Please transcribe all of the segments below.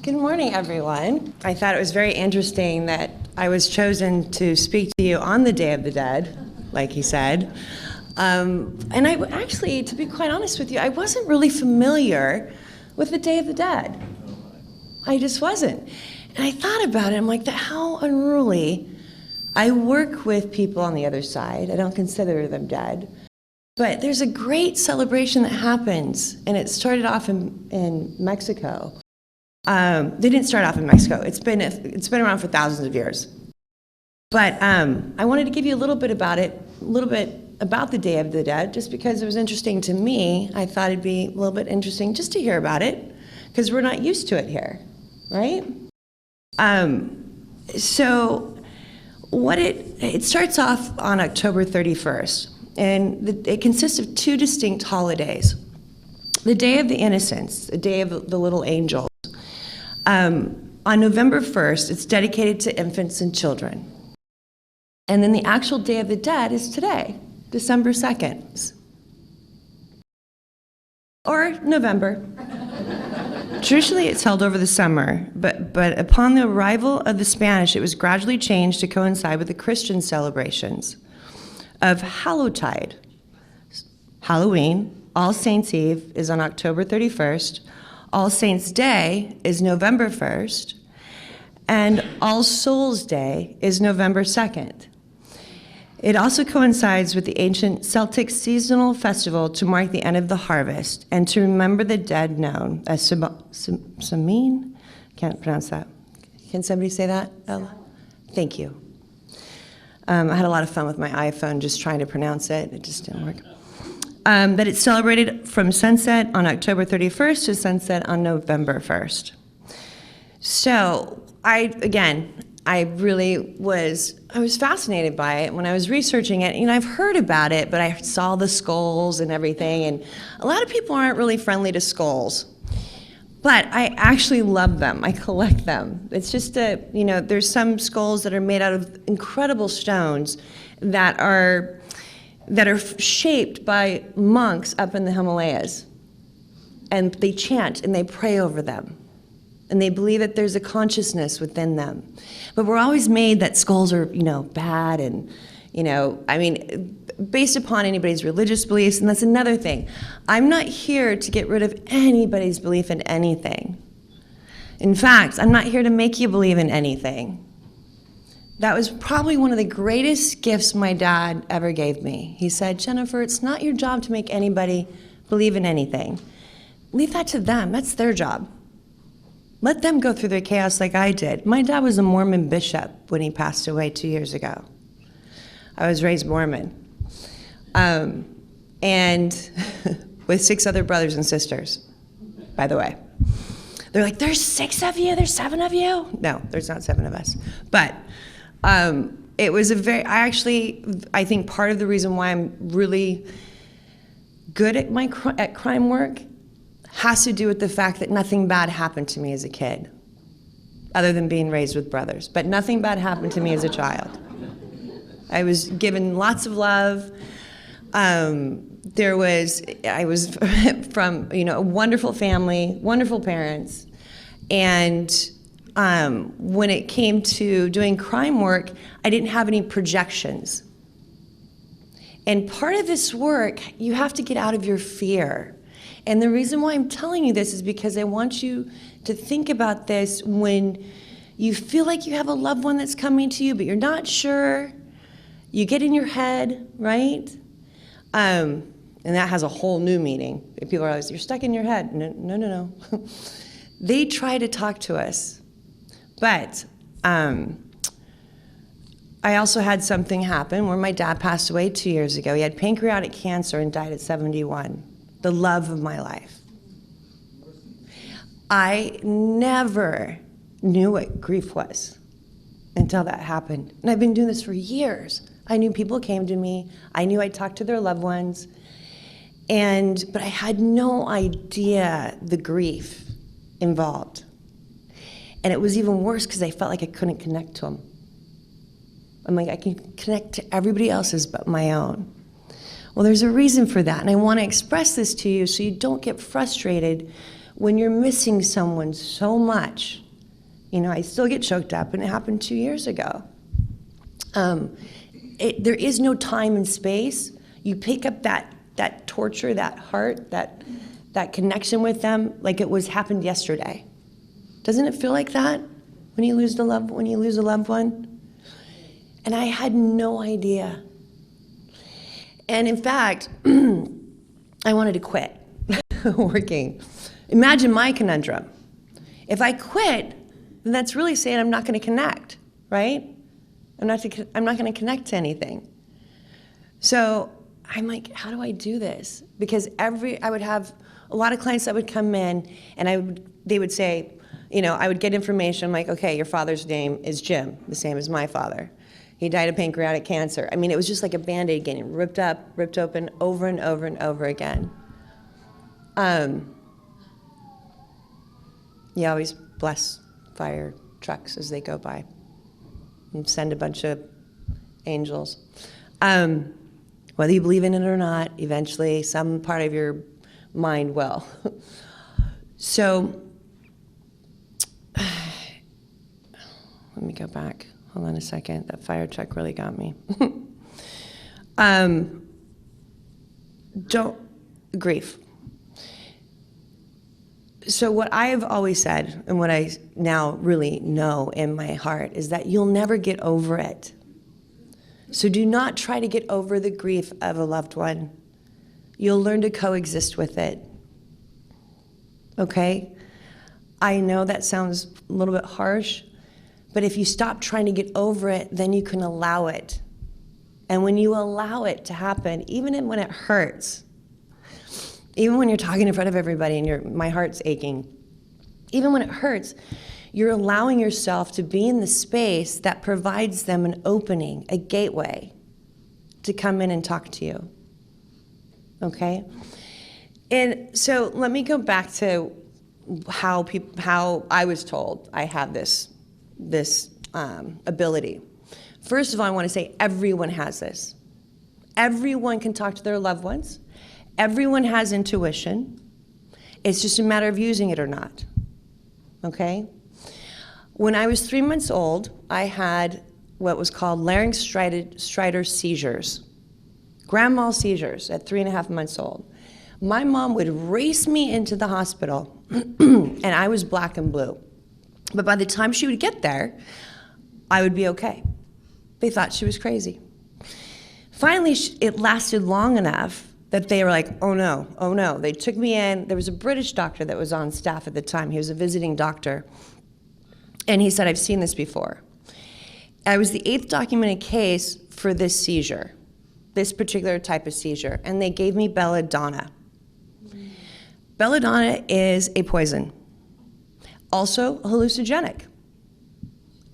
Good morning, everyone. I thought it was very interesting that I was chosen to speak to you on the Day of the Dead, like he said. And I actually, to be quite honest with you, I wasn't really familiar with the Day of the Dead. I just wasn't. And I thought about it, I'm like, how unruly. I work with people on the other side. I don't consider them dead. But there's a great celebration that happens, and it started off in Mexico. They didn't start off in Mexico. It's been around for thousands of years. But I wanted to give you a little bit about it, a little bit about the Day of the Dead, just because it was interesting to me. I thought it'd be a little bit interesting just to hear about it, because we're not used to it here, right? So what it starts off on October 31st, and it consists of two distinct holidays. The Day of the Innocents, the Day of the Little Angels. On November 1st, it's dedicated to infants and children. And then the actual Day of the Dead is today, December 2nd. Or November. Traditionally, it's held over the summer, but upon the arrival of the Spanish, it was gradually changed to coincide with the Christian celebrations of Hallowtide. Halloween, All Saints' Eve, is on October 31st. All Saints' Day is November 1st, and All Souls' Day is November 2nd. It also coincides with the ancient Celtic seasonal festival to mark the end of the harvest and to remember the dead known as Samhain? Can't pronounce that. Can somebody say that, Ella? Thank you. I had a lot of fun with my iPhone just trying to pronounce it. It just didn't work. That it's celebrated from sunset on October 31st to sunset on November 1st. So I was fascinated by it when I was researching it. You know, I've heard about it, but I saw the skulls and everything, and a lot of people aren't really friendly to skulls. But I actually love them. I collect them. It's just there's some skulls that are made out of incredible stones that are shaped by monks up in the Himalayas. And they chant and they pray over them. And they believe that there's a consciousness within them. But we're always made that skulls are, bad and, based upon anybody's religious beliefs, and that's another thing. I'm not here to get rid of anybody's belief in anything. In fact, I'm not here to make you believe in anything. That was probably one of the greatest gifts my dad ever gave me. He said, Jennifer, it's not your job to make anybody believe in anything. Leave that to them. That's their job. Let them go through their chaos like I did. My dad was a Mormon bishop when he passed away 2 years ago. I was raised Mormon. And with 6 other brothers and sisters, by the way. They're like, there's 6 of you? There's 7 of you? No, there's not 7 of us. But it was I think part of the reason why I'm really good at crime work has to do with the fact that nothing bad happened to me as a kid, other than being raised with brothers. But nothing bad happened to me as a child. I was given lots of love. I was from a wonderful family, wonderful parents, and when it came to doing crime work, I didn't have any projections. And part of this work, you have to get out of your fear. And the reason why I'm telling you this is because I want you to think about this when you feel like you have a loved one that's coming to you, but you're not sure. You get in your head, right? And that has a whole new meaning. People are always, you're stuck in your head. No. They try to talk to us. But I also had something happen where my dad passed away 2 years ago. He had pancreatic cancer and died at 71. The love of my life. I never knew what grief was until that happened. And I've been doing this for years. I knew people came to me. I knew I'd talk to their loved ones. But I had no idea the grief involved. And it was even worse because I felt like I couldn't connect to them. I'm like, I can connect to everybody else's but my own. Well, there's a reason for that, and I want to express this to you so you don't get frustrated when you're missing someone so much, you know, I still get choked up, and it happened 2 years ago. There is no time and space. You pick up that torture, that heart, that connection with them like it was happened yesterday. Doesn't it feel like that when you lose a loved one? And I had no idea. And in fact, I wanted to quit working. Imagine my conundrum. If I quit, then that's really saying I'm not going to connect, right? I'm not going to connect to anything. So I'm like, how do I do this? Because I would have a lot of clients that would come in, and they would say, you know, I would get information. I'm like, okay, your father's name is Jim, the same as my father. He died of pancreatic cancer. I mean, it was just like a Band-Aid getting ripped open over and over and over again. You always bless fire trucks as they go by and send a bunch of angels. Whether you believe in it or not, eventually some part of your mind will. So, let me go back. Hold on a second. That fire truck really got me. Grief. So what I have always said, and what I now really know in my heart, is that you'll never get over it. So do not try to get over the grief of a loved one. You'll learn to coexist with it. Okay? I know that sounds a little bit harsh, but if you stop trying to get over it, then you can allow it. And when you allow it to happen, even when it hurts, even when you're talking in front of everybody and my heart's aching, even when it hurts, you're allowing yourself to be in the space that provides them an opening, a gateway to come in and talk to you. Okay? And so let me go back to how I was told I have this ability. First of all, I want to say everyone has this. Everyone can talk to their loved ones. Everyone has intuition. It's just a matter of using it or not. Okay? When I was 3 months old, I had what was called larynx-stridor seizures, grand mal seizures at 3.5 months old. My mom would race me into the hospital, and I was black and blue. But by the time she would get there, I would be okay. They thought she was crazy. Finally, it lasted long enough that they were like, oh no, oh no. They took me in. There was a British doctor that was on staff at the time. He was a visiting doctor. And he said, I've seen this before. I was the 8th documented case for this seizure, this particular type of seizure. And they gave me belladonna. Belladonna is a poison, also hallucinogenic.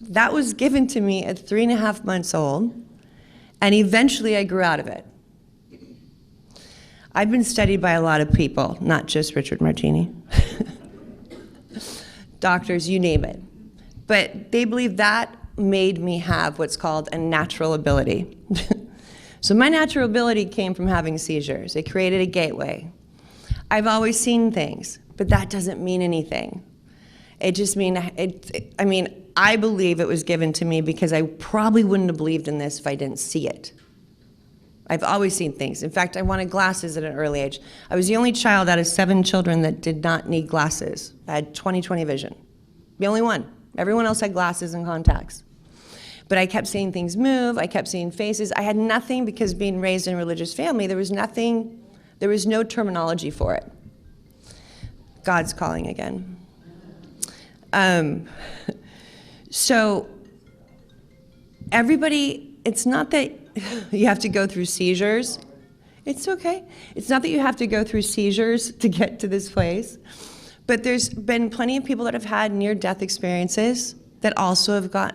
That was given to me at 3.5 months old, and eventually I grew out of it. I've been studied by a lot of people, not just Richard Martini. Doctors, you name it. But they believe that made me have what's called a natural ability. So my natural ability came from having seizures. It created a gateway. I've always seen things, but that doesn't mean anything. It just I believe it was given to me because I probably wouldn't have believed in this if I didn't see it. I've always seen things. In fact, I wanted glasses at an early age. I was the only child out of 7 children that did not need glasses. I had 20/20 vision. The only one. Everyone else had glasses and contacts. But I kept seeing things move. I kept seeing faces. I had nothing because being raised in a religious family, there was no terminology for it. God's calling again. So everybody, it's not that you have to go through seizures. It's okay. It's not that you have to go through seizures to get to this place. But there's been plenty of people that have had near-death experiences that also have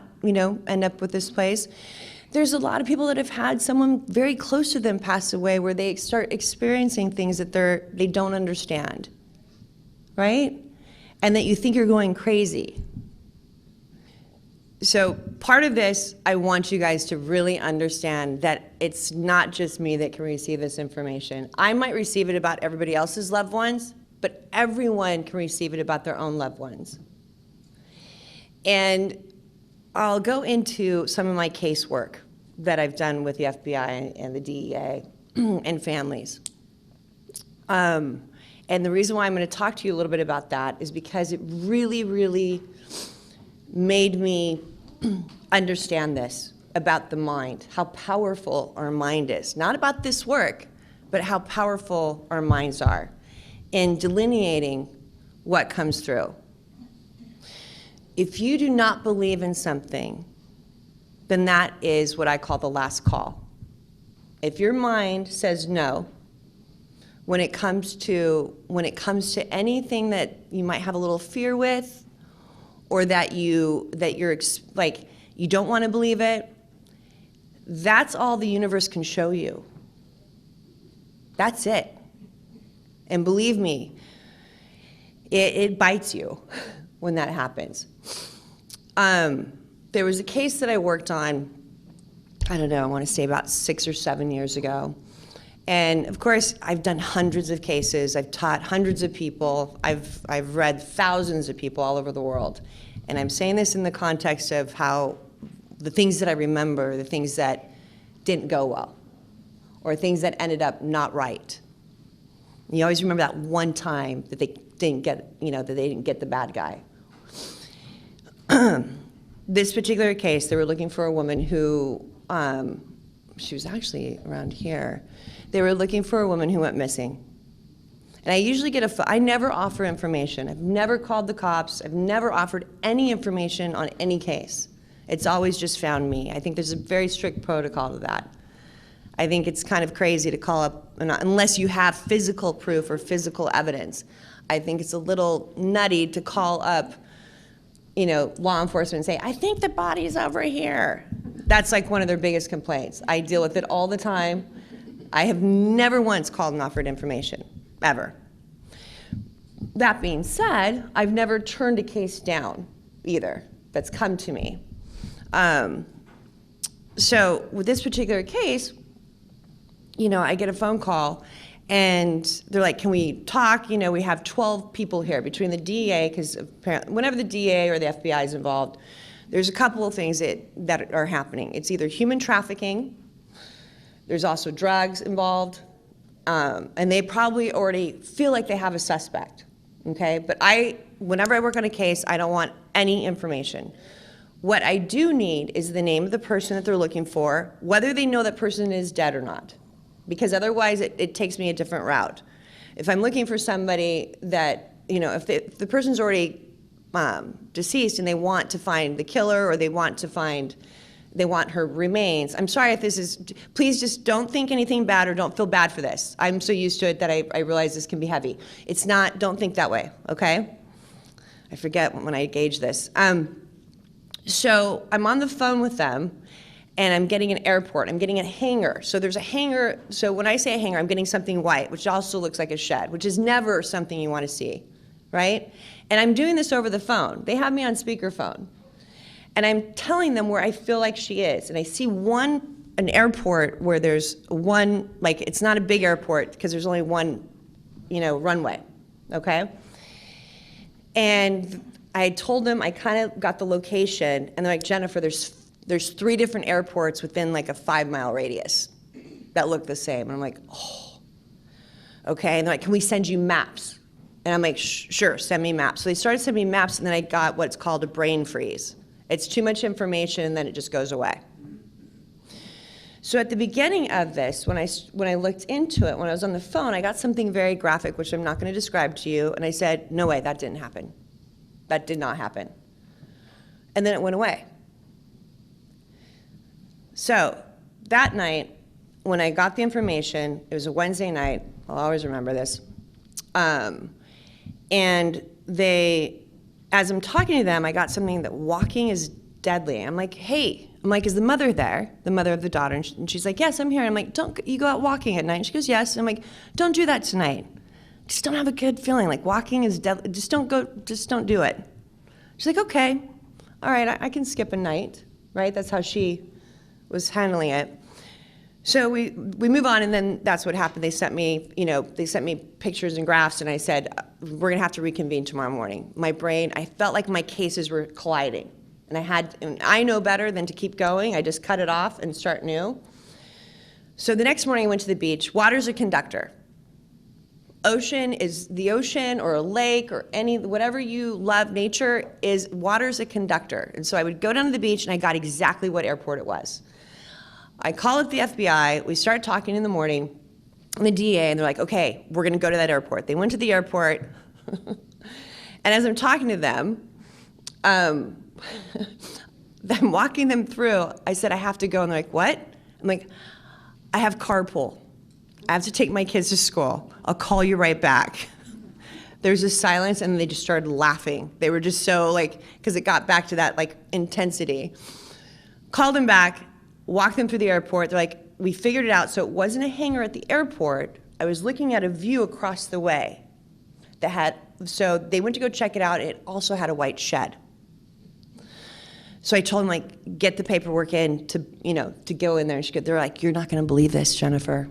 end up with this place. There's a lot of people that have had someone very close to them pass away where they start experiencing things that they don't understand, right? And that you think you're going crazy. So part of this, I want you guys to really understand that it's not just me that can receive this information. I might receive it about everybody else's loved ones, but everyone can receive it about their own loved ones. And I'll go into some of my casework that I've done with the FBI and the DEA and families. And the reason why I'm going to talk to you a little bit about that is because it really, really made me understand this about the mind, how powerful our mind is. Not about this work, but how powerful our minds are in delineating what comes through. If you do not believe in something, then that is what I call the last call. If your mind says no, when it comes to anything that you might have a little fear with, or that you're like you don't want to believe it, that's all the universe can show you. That's it. And believe me, it bites you when that happens. There was a case that I worked on, I don't know, I want to say about 6 or 7 years ago. And of course, I've done hundreds of cases. I've taught hundreds of people. I've read thousands of people all over the world. And I'm saying this in the context of how the things that I remember, the things that didn't go well, or things that ended up not right. You always remember that one time that they didn't get, that they didn't get the bad guy. This particular case, they were looking for a woman who, she was actually around here. They were looking for a woman who went missing. And I usually I never offer information. I've never called the cops. I've never offered any information on any case. It's always just found me. I think there's a very strict protocol to that. I think it's kind of crazy to call up, unless you have physical proof or physical evidence. I think it's a little nutty to call up, law enforcement and say, I think the body's over here. That's like one of their biggest complaints. I deal with it all the time. I have never once called and offered information, ever. That being said, I've never turned a case down either that's come to me. So with this particular case, I get a phone call and they're like, can we talk? We have 12 people here between the DEA, because whenever the DEA or the FBI is involved, there's a couple of things that are happening. It's either human trafficking, there's also drugs involved, and they probably already feel like they have a suspect, okay? But whenever I work on a case, I don't want any information. What I do need is the name of the person that they're looking for, whether they know that person is dead or not, because otherwise it takes me a different route. If I'm looking for somebody that, if the person's already deceased and they want to find the killer, or they want her remains. I'm sorry if this is, please just don't think anything bad or don't feel bad for this. I'm so used to it that I realize this can be heavy. It's not, don't think that way, okay? I forget when I gauge this. So I'm on the phone with them and I'm getting an airport, I'm getting a hangar. So there's a hangar, so when I say a hangar, I'm getting something white, which also looks like a shed, which is never something you want to see, right? And I'm doing this over the phone. They have me on speakerphone. And I'm telling them where I feel like she is. And I see an airport where there's one, like it's not a big airport because there's only one, runway, okay? And I told them, I kind of got the location, and they're like, Jennifer, there's 3 different airports within like a 5-mile radius that look the same. And I'm like, oh, okay. And they're like, can we send you maps? And I'm like, sure, send me maps. So they started sending me maps, and then I got what's called a brain freeze. It's too much information, and then it just goes away. So at the beginning of this, when I looked into it, when I was on the phone, I got something very graphic, which I'm not going to describe to you, and I said, no way, that didn't happen. That did not happen. And then it went away. So that night, when I got the information, it was a Wednesday night, I'll always remember this, and as I'm talking to them, I got something that walking is deadly. I'm like, hey, is the mother there? The mother of the daughter. And she's like, yes, I'm here. I'm like, don't you go out walking at night? And she goes, yes. And I'm like, don't do that tonight. Just don't have a good feeling. Like walking is deadly. Just don't do it. She's like, okay, all right, I can skip a night, right? That's how she was handling it. So we move on, and then that's what happened. They sent me pictures and graphs, and I said, we're gonna have to reconvene tomorrow morning. My brain, I felt like my cases were colliding, and I know better than to keep going. I just cut it off and start new. So the next morning I went to the beach. Water's a conductor. Ocean is the ocean or a lake or whatever you love, nature is, water's a conductor. And so I would go down to the beach and I got exactly what airport it was. I call up the FBI, we start talking in the morning, and the DA, and they're like, okay, we're gonna go to that airport. They went to the airport, and as I'm talking to them, I'm walking them through, I said, I have to go, and they're like, what? I'm like, I have carpool. I have to take my kids to school. I'll call you right back. There's a silence, and they just started laughing. They were just so because it got back to that intensity. Called them back, walked them through the airport. They're like, we figured it out. So it wasn't a hangar at the airport. I was looking at a view across the way so they went to go check it out. It also had a white shed. So I told them, get the paperwork in to go in there. They're like, you're not gonna believe this, Jennifer.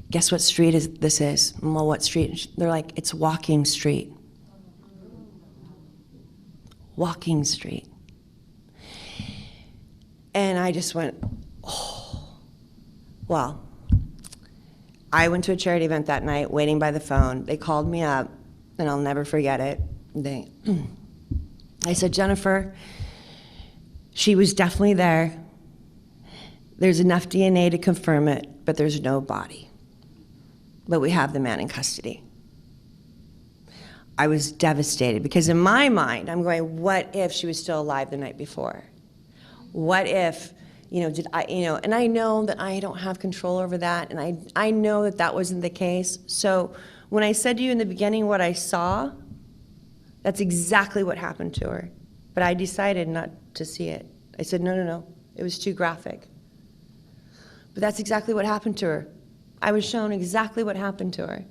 Guess what street this is? Well, what street? They're like, it's Walking Street. Walking Street. And I just went, oh. Well, I went to a charity event that night, waiting by the phone. They called me up, and I'll never forget it. I said, Jennifer, she was definitely there. There's enough DNA to confirm it, but there's no body. But we have the man in custody. I was devastated because in my mind, I'm going, what if she was still alive the night before? What if, and I know that I don't have control over that, and I know that wasn't the case. So when I said to you in the beginning what I saw, that's exactly what happened to her. But I decided not to see it. I said, no, it was too graphic. But that's exactly what happened to her. I was shown exactly what happened to her.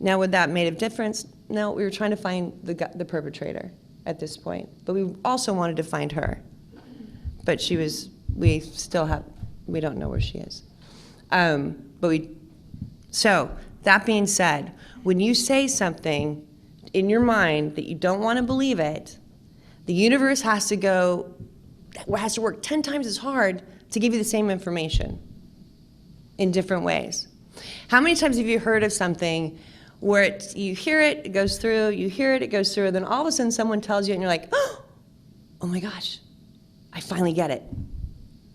Now, would that made a difference? No, we were trying to find the perpetrator at this point. But we also wanted to find her. But we don't know where she is. So that being said, when you say something in your mind that you don't want to believe it, the universe has to work 10 times as hard to give you the same information in different ways. How many times have you heard of something where you hear it, it goes through, you hear it, it goes through, then all of a sudden someone tells you and you're like, oh my gosh, I finally get it,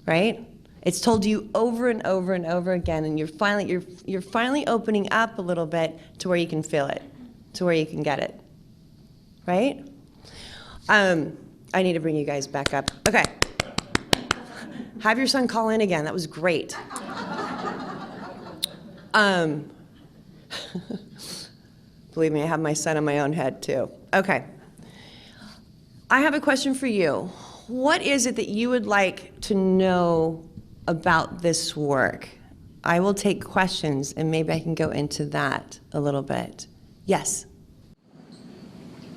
right? It's told to you over and over and over again, and you're finally opening up a little bit to where you can feel it, to where you can get it, right? I need to bring you guys back up. Okay. Have your son call in again. That was great. Believe me, I have my son in my own head too. Okay. I have a question for you. What is it that you would like to know about this work? I will take questions and maybe I can go into that a little bit. Yes?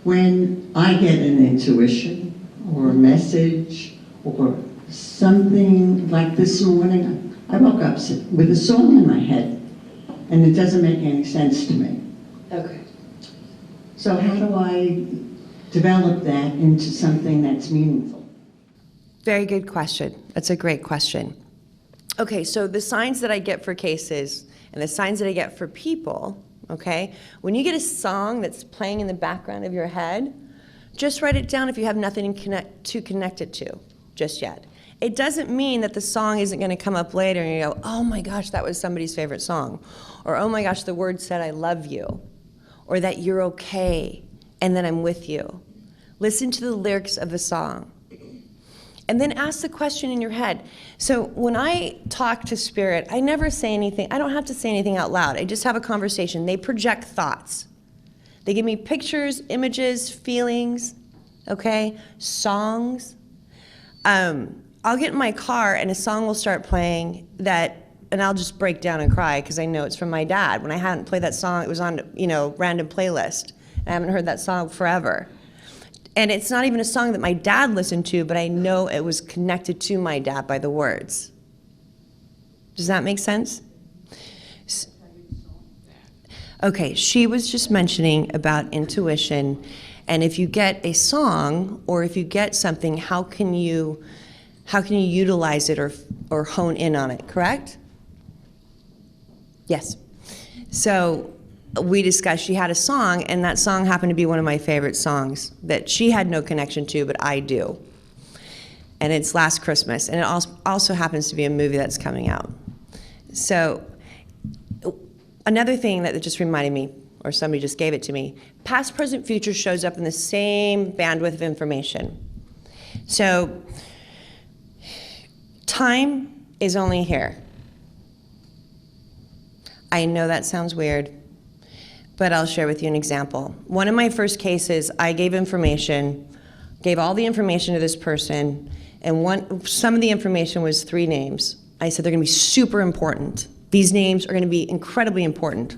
When I get an intuition or a message or something like this morning, I woke up with a song in my head and it doesn't make any sense to me. Okay. So how do I develop that into something that's meaningful? Very good question. That's a great question. Okay, so the signs that I get for cases and the signs that I get for people, okay, when you get a song that's playing in the background of your head, just write it down if you have nothing to connect it to just yet. It doesn't mean that the song isn't going to come up later and you go, oh my gosh, that was somebody's favorite song. Or oh my gosh, the word said I love you. Or that you're okay and that I'm with you. Listen to the lyrics of the song. And then ask the question in your head. So when I talk to spirit, I never say anything. I don't have to say anything out loud. I just have a conversation. They project thoughts. They give me pictures, images, feelings, okay, songs. I'll get in my car and a song will start playing and I'll just break down and cry because I know it's from my dad. When I hadn't played that song, it was on, random playlist. I haven't heard that song forever. And it's not even a song that my dad listened to, but I know it was connected to my dad by the words. Does that make sense? Okay, she was just mentioning about intuition, and if you get a song or if you get something, how can you utilize it or hone in on it, correct? Yes. So we discussed, she had a song, and that song happened to be one of my favorite songs that she had no connection to, but I do. And it's Last Christmas, and it also happens to be a movie that's coming out. So another thing that just reminded me, or somebody just gave it to me, past, present, future shows up in the same bandwidth of information. So time is only here. I know that sounds weird, but I'll share with you an example. One of my first cases, I gave all the information to this person, and some of the information was 3 names. I said they're going to be super important. These names are going to be incredibly important.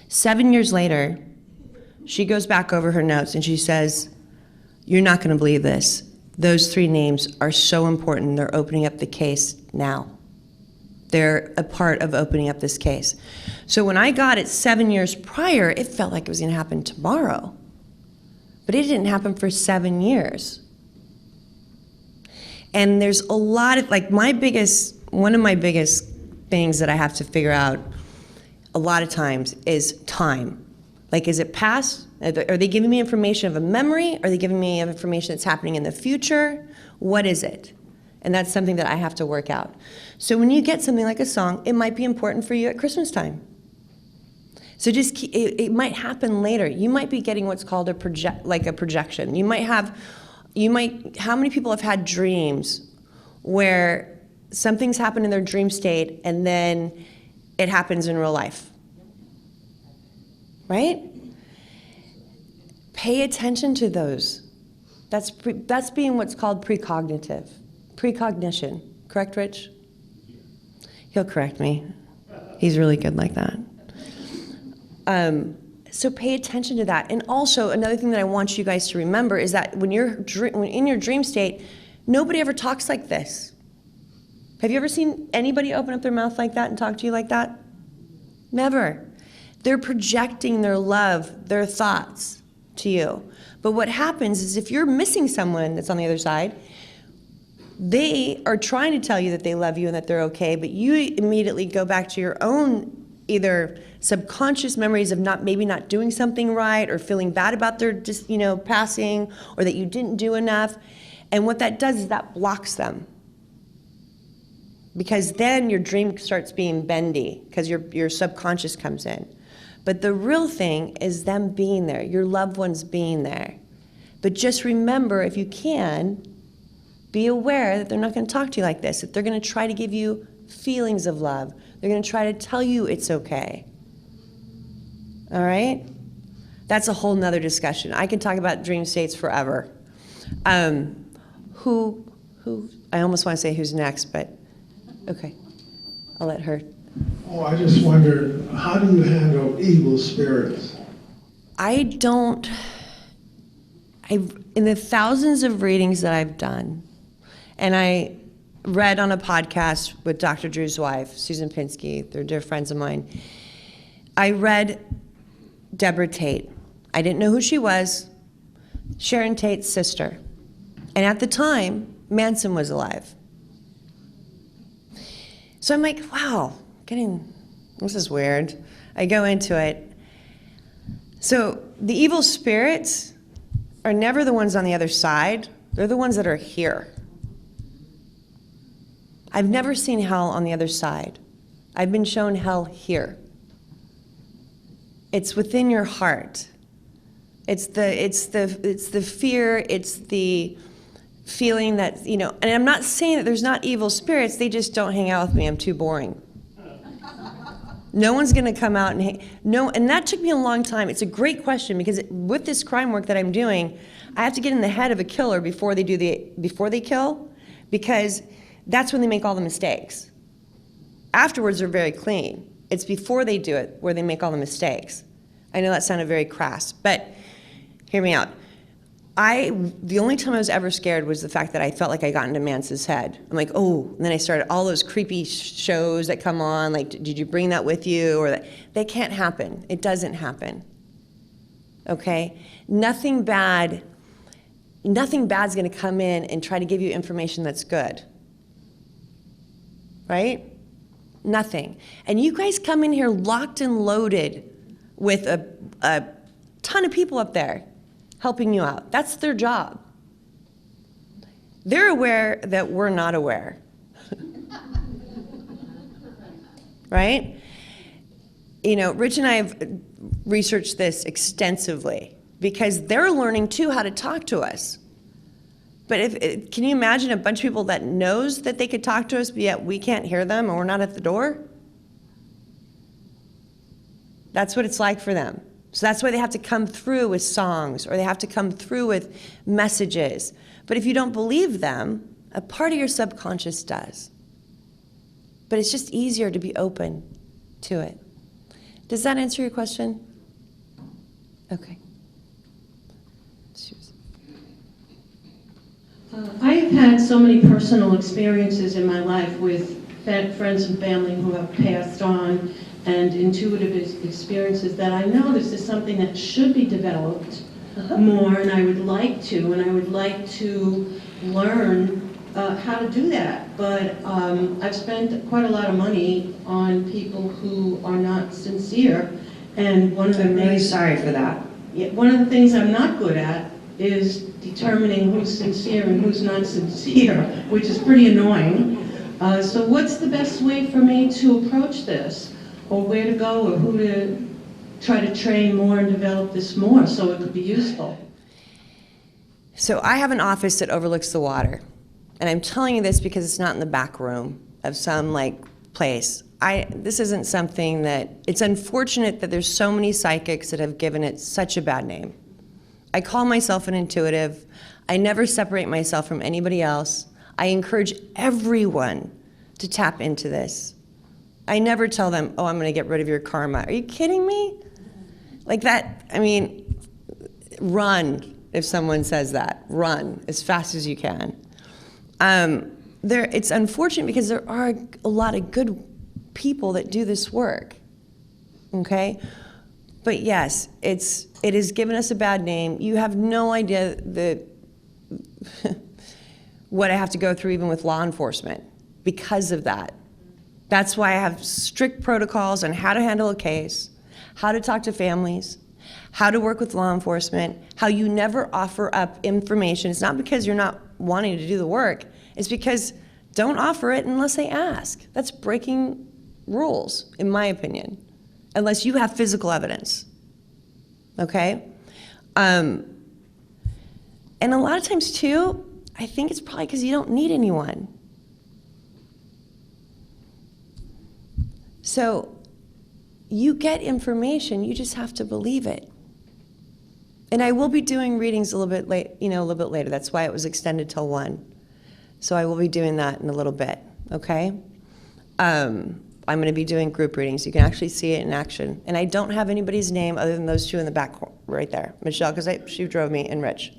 7 years later, she goes back over her notes and she says, "You're not going to believe this. Those 3 names are so important. They're opening up the case now. They're a part of opening up this case." So when I got it 7 years prior, it felt like it was going to happen tomorrow. But it didn't happen for 7 years. And there's a lot of, like, one of my biggest things that I have to figure out a lot of times is time. Like, is it past? Are they giving me information of a memory? Are they giving me information that's happening in the future? What is it? And that's something that I have to work out. So when you get something like a song, it might be important for you at Christmas time. So it might happen later. You might be getting what's called a projection. How many people have had dreams where something's happened in their dream state and then it happens in real life? Right? Pay attention to those. That's being what's called precognition. Correct, Rich? He'll correct me. He's really good like that. So pay attention to that. And also, another thing that I want you guys to remember is that when in your dream state, nobody ever talks like this. Have you ever seen anybody open up their mouth like that and talk to you like that? Never. They're projecting their love, their thoughts to you. But what happens is if you're missing someone that's on the other side, they are trying to tell you that they love you and that they're okay, but you immediately go back to your own either subconscious memories of maybe not doing something right or feeling bad about their passing, or that you didn't do enough. And what that does is that blocks them. Because then your dream starts being bendy because your subconscious comes in. But the real thing is them being there, your loved ones being there. But just remember, if you can, be aware that they're not going to talk to you like this, that they're going to try to give you feelings of love. They're going to try to tell you it's okay. All right? That's a whole nother discussion. I can talk about dream states forever. I almost want to say who's next, but okay. I'll let her. Oh, I just wondered, how do you handle evil spirits? In the thousands of readings that I've done, and I read on a podcast with Dr. Drew's wife, Susan Pinsky, they're dear friends of mine. I read Deborah Tate. I didn't know who she was, Sharon Tate's sister. And at the time, Manson was alive. So I'm like, wow, this is weird. I go into it. So the evil spirits are never the ones on the other side. They're the ones that are here. I've never seen hell on the other side. I've been shown hell here. It's within your heart. It's the fear, it's the feeling that, and I'm not saying that there's not evil spirits, they just don't hang out with me, I'm too boring. No one's gonna come out and and that took me a long time. It's a great question because with this crime work that I'm doing, I have to get in the head of a killer before they kill, because that's when they make all the mistakes. Afterwards, they're very clean. It's before they do it where they make all the mistakes. I know that sounded very crass, but hear me out. The only time I was ever scared was the fact that I felt like I got into Mance's head. I'm like, oh, and then I started all those creepy shows that come on, like, did you bring that with you? Or that can't happen. It doesn't happen. Okay? Nothing bad's gonna come in and try to give you information that's good. Right? Nothing. And you guys come in here locked and loaded with a ton of people up there helping you out. That's their job. They're aware that we're not aware. Right? You know, Rich and I have researched this extensively because they're learning too how to talk to us. But can you imagine a bunch of people that knows that they could talk to us, but yet we can't hear them and we're not at the door? That's what it's like for them. So that's why they have to come through with songs, or they have to come through with messages. But if you don't believe them, a part of your subconscious does. But it's just easier to be open to it. Does that answer your question? Okay. I've had so many personal experiences in my life with friends and family who have passed on, and intuitive experiences that I know this is something that should be developed more, and I would like to learn how to do that. But I've spent quite a lot of money on people who are not sincere, and I'm really sorry for that. one of the things I'm not good at is determining who's sincere and who's not sincere, which is pretty annoying. So what's the best way for me to approach this? Or where to go, or who to try to train more and develop this more so it could be useful? So I have an office that overlooks the water. And I'm telling you this because it's not in the back room of some place. This isn't something that, it's unfortunate that there's so many psychics that have given it such a bad name. I call myself an intuitive. I never separate myself from anybody else. I encourage everyone to tap into this. I never tell them, oh, I'm going to get rid of your karma. Are you kidding me? Like that, I mean, run if someone says that. Run as fast as you can. It's unfortunate because there are a lot of good people that do this work, okay? But yes, it has given us a bad name. You have no idea what I have to go through even with law enforcement because of that. That's why I have strict protocols on how to handle a case, how to talk to families, how to work with law enforcement, how you never offer up information. It's not because you're not wanting to do the work. It's because don't offer it unless they ask. That's breaking rules, in my opinion, unless you have physical evidence, okay? And a lot of times, too, I think it's probably because you don't need anyone. So you get information, you just have to believe it. And I will be doing readings a little bit later. That's why it was extended till 1. So I will be doing that in a little bit, okay? I'm going to be doing group readings. You can actually see it in action. And I don't have anybody's name other than those two in the back right there. Michelle, because she drove me, and Rich.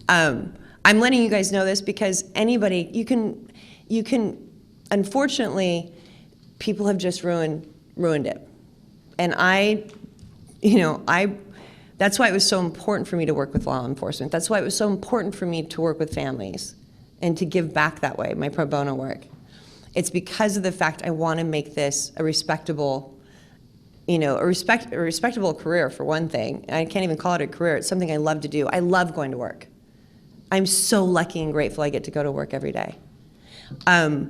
I'm letting you guys know this because anybody, you can, unfortunately, people have just ruined it. And that's why it was so important for me to work with law enforcement. That's why it was so important for me to work with families and to give back that way, my pro bono work. It's because of the fact I want to make this a respectable, a respectable career, for one thing. I can't even call it a career. It's something I love to do. I love going to work. I'm so lucky and grateful I get to go to work every day. A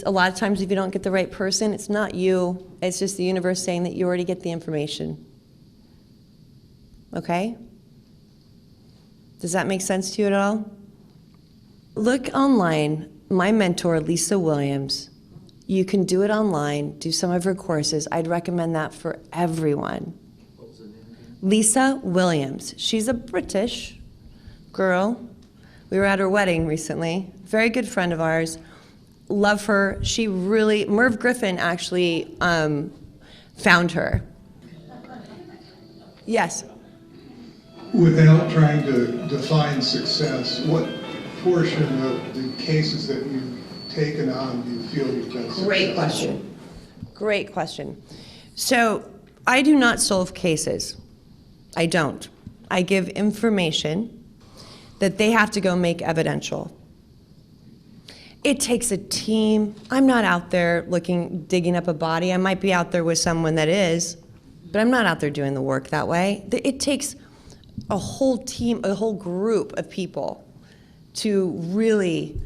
lot of times if you don't get the right person, it's not you. It's just the universe saying that you already get the information. Okay? Does that make sense to you at all? Look online. My mentor, Lisa Williams, you can do it online, do some of her courses. I'd recommend that for everyone. What was the name again? Lisa Williams. She's a British girl. We were at her wedding recently. Very good friend of ours. Love her. Merv Griffin actually found her. Yes. Without trying to define success, what portion of the cases that you've taken on do you feel you've been successful? Great question. Great question. So I do not solve cases. I don't. I give information that they have to go make evidential. It takes a team. I'm not out there digging up a body. I might be out there with someone that is, but I'm not out there doing the work that way. It takes a whole team, a whole group of people to really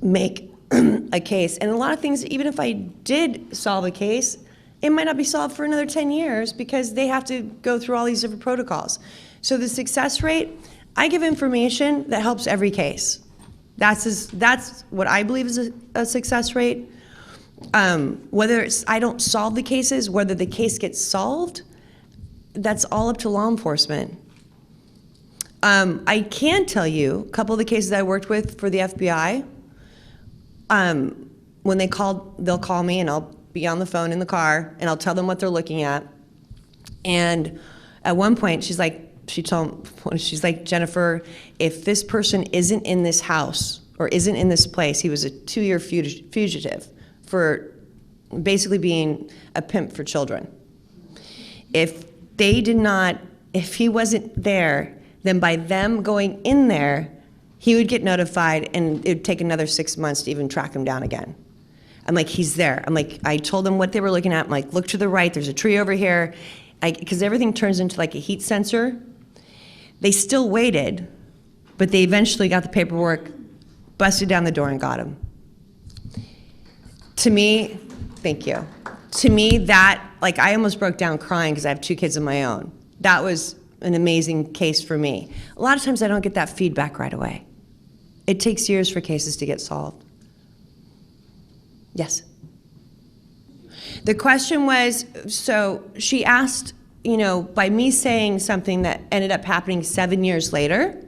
make a case. And a lot of things, even if I did solve a case, it might not be solved for another 10 years because they have to go through all these different protocols. So the success rate, I give information that helps every case. That's what I believe is a success rate. Whether I don't solve the cases, whether the case gets solved, that's all up to law enforcement. I can tell you a couple of the cases I worked with for the FBI. When they'll call me and I'll be on the phone in the car and I'll tell them what they're looking at. And at one point, she's like, Jennifer, if this person isn't in this house or isn't in this place, he was a 2-year fugitive for basically being a pimp for children. If he wasn't there, then by them going in there, he would get notified and it would take another 6 months to even track him down again. I'm like, he's there. I'm like, I told them what they were looking at. I'm like, look to the right, there's a tree over here. Because everything turns into like a heat sensor. They still waited, but they eventually got the paperwork, busted down the door and got him. To me, thank you. To me, that, like, I almost broke down crying because I have 2 kids of my own. That was an amazing case for me. A lot of times I don't get that feedback right away. It takes years for cases to get solved. Yes? The question was, so she asked, by me saying something that ended up happening 7 years later,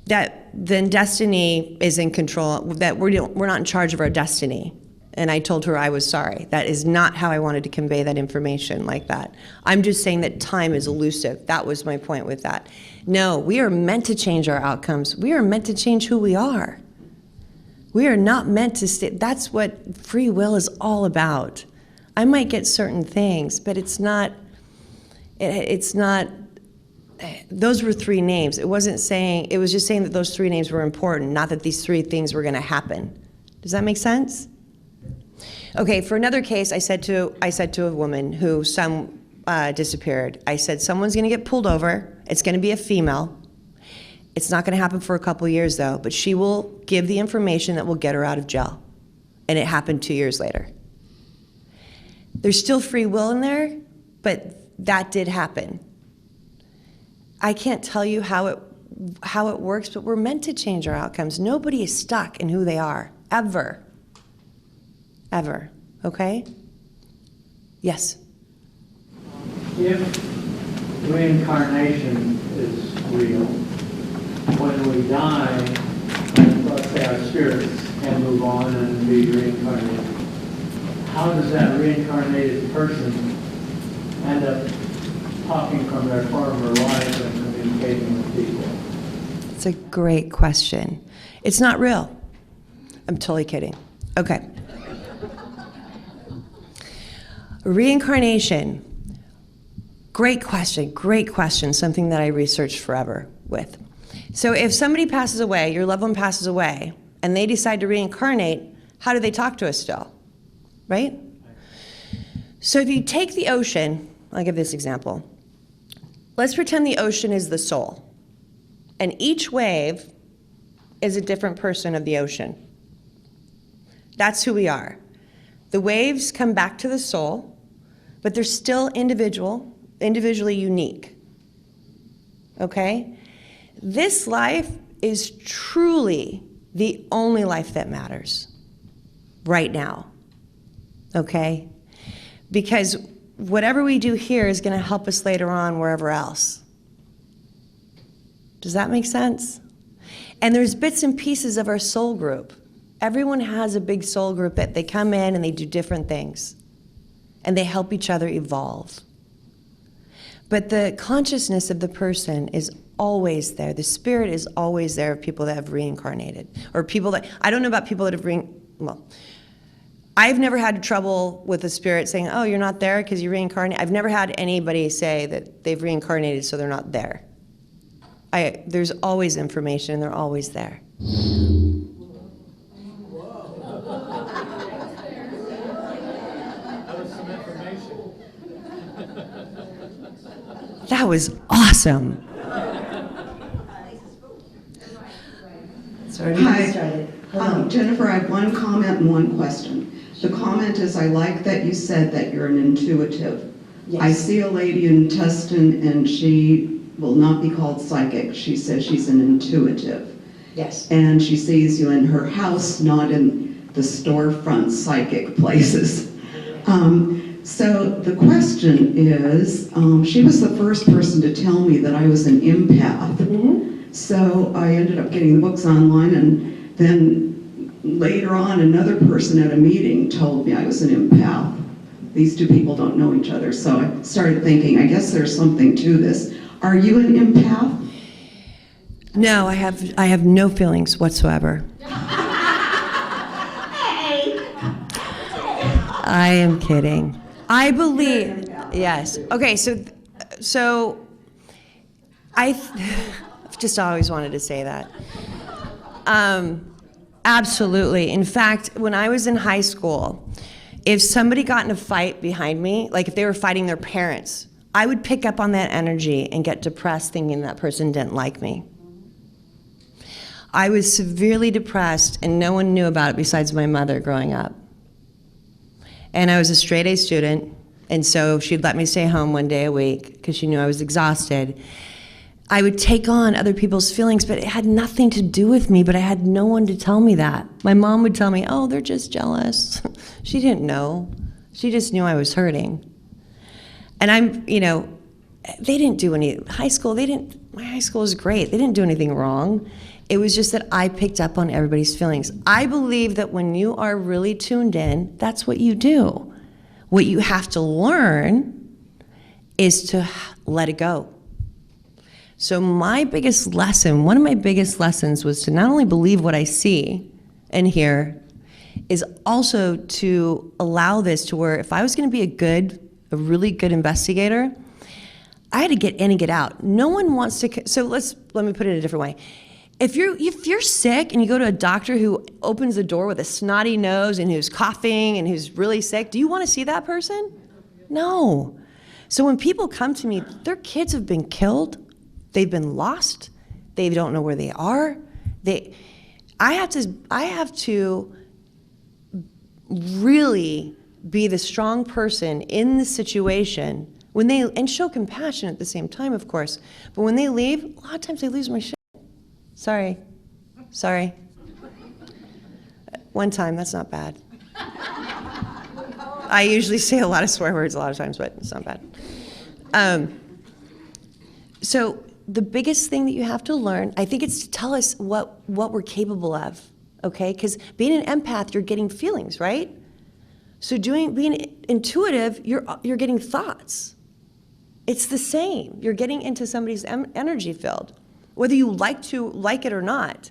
that then destiny is in control, that we're not in charge of our destiny. And I told her I was sorry. That is not how I wanted to convey that information like that. I'm just saying that time is elusive. That was my point with that. No, we are meant to change our outcomes. We are meant to change who we are. We are not meant to stay. That's what free will is all about. I might get certain things, but it's not, those were 3 names. It was just saying that those 3 names were important, not that these 3 things were gonna happen. Does that make sense? Okay, for another case, I said to a woman who disappeared, I said, someone's gonna get pulled over, it's gonna be a female. It's not gonna happen for a couple years though, but she will give the information that will get her out of jail. And it happened 2 years later. There's still free will in there, but that did happen. I can't tell you how it works, but we're meant to change our outcomes. Nobody is stuck in who they are, ever. Ever, okay? Yes? If reincarnation is real, when we die, let's say our spirits can move on and be reincarnated, how does that reincarnated person end up talking from their former life and communicating with people? It's a great question. It's not real. I'm totally kidding. Okay. Reincarnation. Great question, something that I researched forever with. So if somebody passes away, your loved one passes away, and they decide to reincarnate, how do they talk to us still? Right? So if you take the ocean, I'll give this example. Let's pretend the ocean is the soul, and each wave is a different person of the ocean. That's who we are. The waves come back to the soul, but they're still individually unique. Okay? This life is truly the only life that matters right now. Okay? Because whatever we do here is going to help us later on wherever else. Does that make sense? And there's bits and pieces of our soul group. Everyone has a big soul group that they come in and they do different things. And they help each other evolve. But the consciousness of the person is always there. The spirit is always there of people that have reincarnated. Or people that, I don't know about people that have well, I've never had trouble with the spirit saying, oh, you're not there because you reincarnated. I've never had anybody say that they've reincarnated so they're not there. There's always information and they're always there. That was awesome. Sorry to Hi. get started. Jennifer, I have one comment and one question. The comment is, I like that you said that you're an intuitive. Yes. I see a lady in Tustin, and she will not be called psychic. She says she's an intuitive. Yes. And she sees you in her house, not in the storefront psychic places. So the question is, she was the first person to tell me that I was an empath. Mm-hmm. So I ended up getting the books online, and then later on another person at a meeting told me I was an empath. These two people don't know each other, so I started thinking, I guess there's something to this. Are you an empath? No, I have no feelings whatsoever. I am kidding. I believe, yes. Okay, so I've just always wanted to say that. Absolutely. In fact, when I was in high school, if somebody got in a fight behind me, like if they were fighting their parents, I would pick up on that energy and get depressed thinking that person didn't like me. I was severely depressed and no one knew about it besides my mother growing up. And I was a straight A student, and so she'd let me stay home one day a week because she knew I was exhausted. I would take on other people's feelings, but it had nothing to do with me, but I had no one to tell me that. My mom would tell me, oh, they're just jealous. She didn't know. She just knew I was hurting. And they didn't do any, my high school was great. They didn't do anything wrong. It was just that I picked up on everybody's feelings. I believe that when you are really tuned in, that's what you do. What you have to learn is to let it go. So my biggest lesson, one of my biggest lessons was to not only believe what I see and hear, is also to allow this to where if I was going to be a really good investigator, I had to get in and get out. No one wants to, so let me put it a different way. If you're sick and you go to a doctor who opens the door with a snotty nose and who's coughing and who's really sick, do you want to see that person? No. So when people come to me, their kids have been killed, they've been lost, they don't know where they are. I have to really be the strong person in the situation and show compassion at the same time, of course. But when they leave, a lot of times they lose my shit. Sorry. One time, that's not bad. I usually say a lot of swear words a lot of times, but it's not bad. So the biggest thing that you have to learn, I think it's to tell us what we're capable of, okay? Because being an empath, you're getting feelings, right? So being intuitive, you're getting thoughts. It's the same. You're getting into somebody's energy field, whether you like it or not.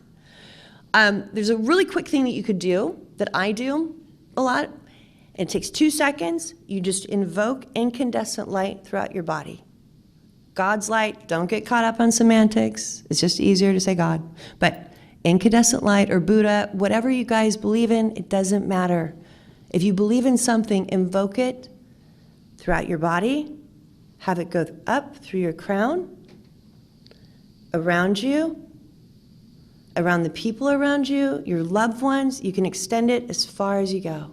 There's a really quick thing that you could do, that I do a lot. It takes 2 seconds. You just invoke incandescent light throughout your body. God's light, don't get caught up on semantics. It's just easier to say God. But incandescent light or Buddha, whatever you guys believe in, it doesn't matter. If you believe in something, invoke it throughout your body. Have it go up through your crown, around you, around the people around you, your loved ones. You can extend it as far as you go.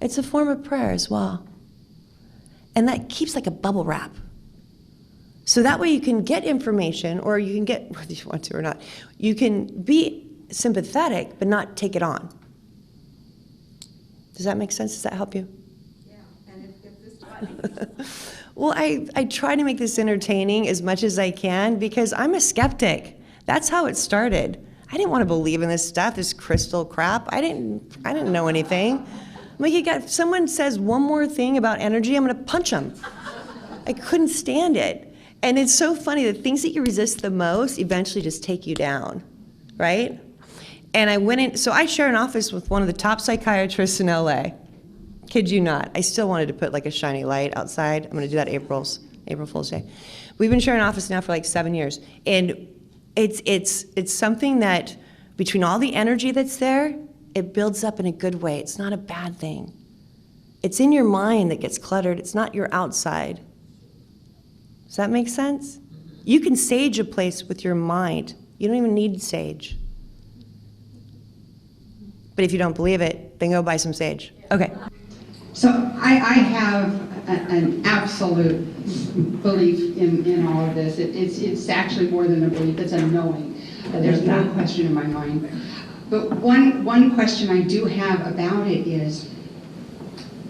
It's a form of prayer as well. And that keeps like a bubble wrap. So that way you can get information, or you can get, whether you want to or not, you can be sympathetic but not take it on. Does that make sense? Does that help you? Yeah, and if this Well, I try to make this entertaining as much as I can because I'm a skeptic. That's how it started. I didn't want to believe in this stuff, this crystal crap. I didn't know anything. I'm like, someone says one more thing about energy, I'm going to punch them. I couldn't stand it. And it's so funny, the things that you resist the most eventually just take you down, right? And I went in, so I share an office with one of the top psychiatrists in LA. Kid you not. I still wanted to put like a shiny light outside. I'm gonna do that April Fool's Day. We've been sharing an office now for like 7 years. And it's something that, between all the energy that's there, it builds up in a good way. It's not a bad thing. It's in your mind that gets cluttered. It's not your outside. Does that make sense? You can sage a place with your mind. You don't even need sage. But if you don't believe it, then go buy some sage. Okay. So I have an absolute belief in all of this. It's actually more than a belief, it's a knowing. There's no question in my mind. But one question I do have about it is,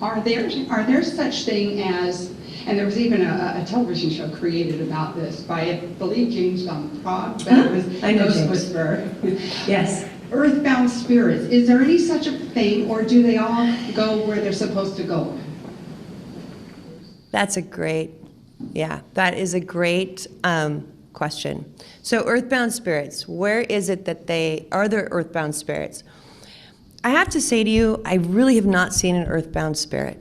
are there such thing as, and there was even a television show created about this by, I believe, James von Prague, but it was I know Ghost James. Whisperer. Yes. Earthbound Spirits, is there any such a thing, or do they all go where they're supposed to go? That is a great question. So Earthbound Spirits, where is it that are there Earthbound Spirits? I have to say to you, I really have not seen an Earthbound Spirit.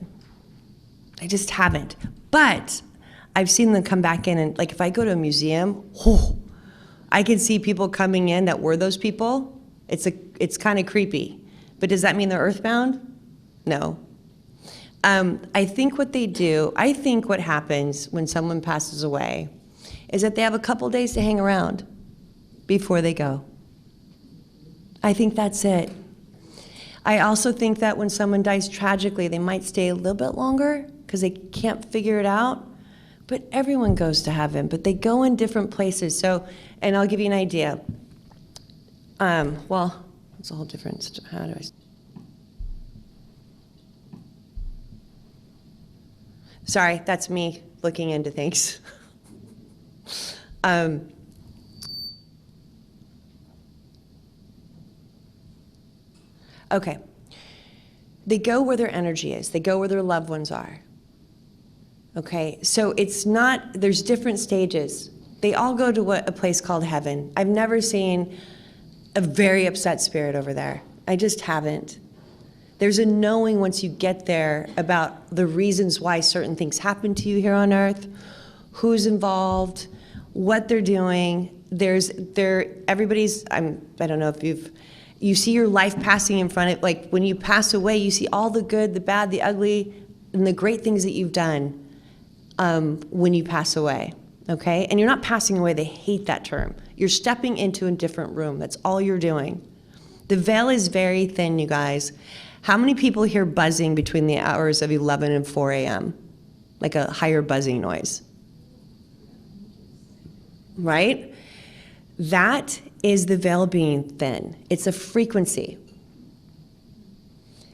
I just haven't. But I've seen them come back in, and like if I go to a museum, I can see people coming in that were those people. It's kind of creepy. But does that mean they're earthbound? No. I think what happens when someone passes away is that they have a couple days to hang around before they go. I think that's it. I also think that when someone dies tragically, they might stay a little bit longer because they can't figure it out. But everyone goes to heaven, but they go in different places. So, and I'll give you an idea. Well, it's a whole different, how do I? Sorry, that's me looking into things. Okay. They go where their energy is. They go where their loved ones are. Okay, so it's not, there's different stages. They all go to a place called heaven. I've never seen a very upset spirit over there. I just haven't. There's a knowing once you get there about the reasons why certain things happen to you here on earth, who's involved, what they're doing. Everybody's, I don't know if you see your life passing in front of, like when you pass away, you see all the good, the bad, the ugly, and the great things that you've done when you pass away, okay? And you're not passing away, they hate that term. You're stepping into a different room, that's all you're doing. The veil is very thin, you guys. How many people hear buzzing between the hours of 11 and 4 a.m.? Like a higher buzzing noise, right? That is the veil being thin. It's a frequency.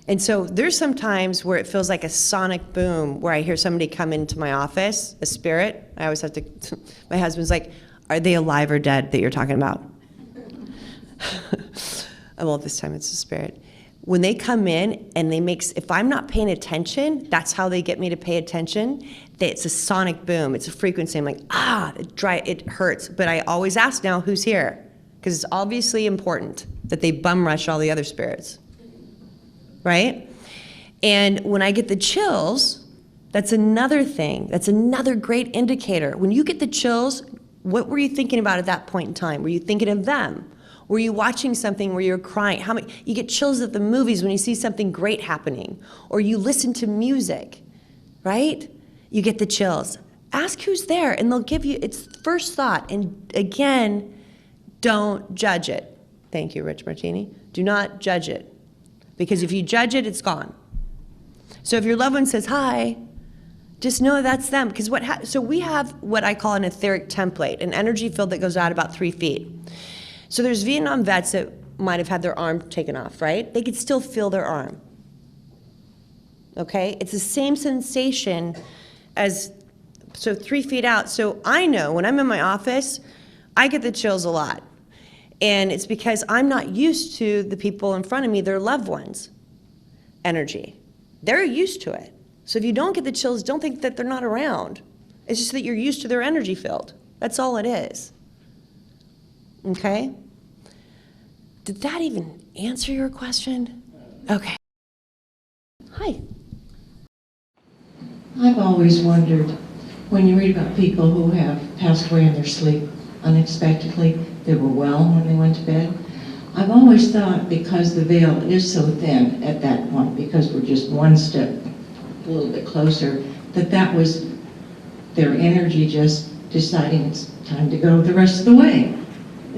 And so there's some times where it feels like a sonic boom, where I hear somebody come into my office, a spirit. I always have to, my husband's like, are they alive or dead that you're talking about? Well, this time it's a spirit. When they come in and if I'm not paying attention, that's how they get me to pay attention. It's a sonic boom, it's a frequency. I'm like, it hurts. But I always ask now, who's here? Because it's obviously important that they bum rush all the other spirits. Right? And when I get the chills, that's another thing. That's another great indicator. When you get the chills, what were you thinking about at that point in time? Were you thinking of them? Were you watching something where you're crying? You get chills at the movies when you see something great happening, or you listen to music, right? You get the chills. Ask who's there, and they'll give you, it's first thought. And again, don't judge it. Thank you, Rich Martini. Do not judge it. Because if you judge it, it's gone. So if your loved one says hi, just know that's them. Because so we have what I call an etheric template, an energy field that goes out about 3 feet. So there's Vietnam vets that might have had their arm taken off, right? They could still feel their arm. Okay? It's the same sensation as, so 3 feet out. So I know when I'm in my office, I get the chills a lot. And it's because I'm not used to the people in front of me, their loved ones' energy. They're used to it. So if you don't get the chills, don't think that they're not around. It's just that you're used to their energy field. That's all it is. Okay? Did that even answer your question? Okay. Hi. I've always wondered, when you read about people who have passed away in their sleep unexpectedly, they were well when they went to bed. I've always thought, because the veil is so thin at that point, because we're just one step a little bit closer, that was their energy just deciding it's time to go the rest of the way.